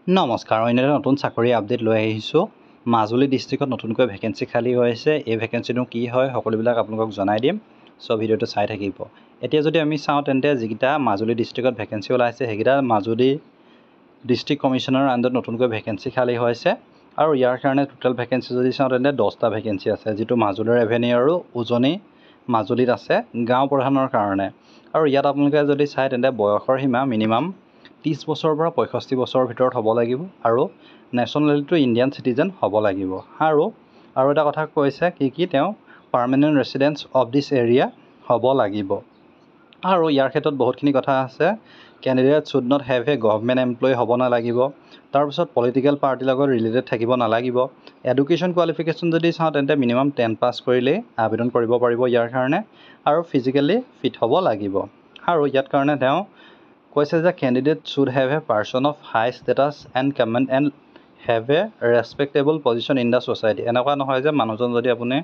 নমস্কাৰ, অন্য এটা নতুন চাকৰি আপডেট লৈ আহিছোঁ। মাজুলী ডিষ্ট্ৰিক্টত নতুনকৈ ভেকেঞ্চি খালী হৈছে। এই ভেকেঞ্চিটো কি হয় সকলোবিলাক আপোনালোকক জনাই দিম। চ' ভিডিঅ'টো চাই থাকিব। এতিয়া যদি আমি চাওঁ তেন্তে যিকেইটা মাজুলী ডিষ্ট্ৰিক্টত ভেকেঞ্চি ওলাইছে সেইকেইটা মাজুলী ডিষ্ট্ৰিক্ট কমিশ্যনাৰৰ আণ্ডাৰত নতুনকৈ ভেকেঞ্চি খালী হৈছে। আৰু ইয়াৰ কাৰণে টোটেল ভেকেঞ্চি যদি চাওঁ তেন্তে 10টা ভেকেঞ্চি আছে, যিটো মাজুলী ৰেভিনিউ আৰু উজনি মাজুলীত আছে গাঁও প্ৰধানৰ কাৰণে। আৰু ইয়াত আপোনালোকে যদি চায় তেন্তে বয়সৰ সীমা মিনিমাম 30 বছৰৰ পৰা 65 বছৰৰ ভিতৰত হ'ব লাগিব আৰু নেশ্যনেলিটিটো ইণ্ডিয়ান চিটিজেন হ'ব লাগিব। আৰু এটা কথা কৈছে কি তেওঁ permanent residence of this area হ'ব লাগিব। আৰু ইয়াৰ ক্ষেত্ৰত বহুতখিনি কথা আছে। Candidate should not have a government employee হ'ব নালাগিব। তাৰপিছত পলিটিকেল পাৰ্টিৰ লগত ৰিলেটেড থাকিব নালাগিব। এডুকেশ্যন কোৱালিফিকেশ্যন যদি চাওঁ তেন্তে মিনিমাম 10 পাছ কৰিলেই আবেদন কৰিব পাৰিব ইয়াৰ কাৰণে। আৰু ফিজিকেলি ফিট হ'ব লাগিব। আৰু ইয়াৰ কাৰণে তেওঁ কৈছে যে candidate should have a person of high status and comment and have a respectable position in the society. এনেকুৱা নহয় যে মানুহজন যদি আপুনি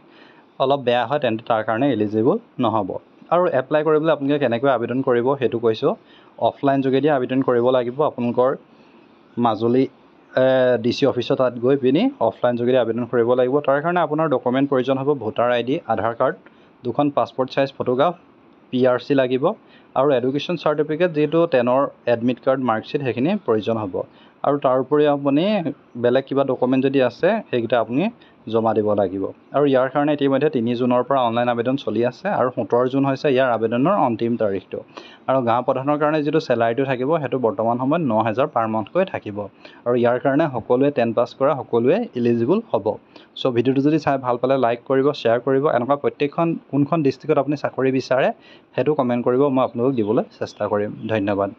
অলপ বেয়া হয় তেন্তে তাৰ কাৰণে এলিজিবল নহ'ব। আৰু এপ্লাই কৰিবলৈ আপোনালোকে কেনেকৈ আবেদন কৰিব সেইটো কৈছোঁ। অফলাইন যোগেদি আবেদন কৰিব লাগিব। আপোনালোকৰ মাজুলী DC অফিচত তাত গৈ পিনি অফলাইন যোগেদি আবেদন কৰিব লাগিব। তাৰ কাৰণে আপোনাৰ ডকুমেণ্ট প্ৰয়োজন হ'ব ভোটাৰ ID, আধাৰ কাৰ্ড, 2খন পাছপৰ্ট চাইজ ফটোগ্ৰাফ, PRC লাগিব আৰু এডুকেশ্যন চাৰ্টিফিকেট যিটো 10ৰ এডমিট কাৰ্ড মাৰ্কশ্বিট সেইখিনি প্ৰয়োজন হ'ব। আৰু তাৰ উপৰি আপুনি বেলেগ কিবা ডকুমেণ্ট যদি আছে সেইকেইটা আপুনি জমা দিব লাগিব। আৰু ইয়াৰ কাৰণে ইতিমধ্যে 3 জুনৰ পৰা অনলাইন আবেদন চলি আছে আৰু 17 জুন হৈছে ইয়াৰ আবেদনৰ অন্তিম তাৰিখটো। আৰু গাঁও প্ৰধানৰ কাৰণে যিটো চেলাৰিটো থাকিব সেইটো বৰ্তমান সময়ত 9,000 পাৰ মান্থকৈ থাকিব। আৰু ইয়াৰ কাৰণে সকলোৱে 10 পাছ কৰা সকলোৱে এলিজিবল হ'ব। চ' ভিডিঅ'টো যদি চাই ভাল পালে লাইক কৰিব, শ্বেয়াৰ কৰিব। এনেকুৱা প্ৰত্যেকখন কোনখন ডিষ্ট্ৰিক্টত আপুনি চাকৰি বিচাৰে সেইটো কমেণ্ট কৰিব, মই আপোনালোকক দিবলৈ চেষ্টা কৰিম। ধন্যবাদ।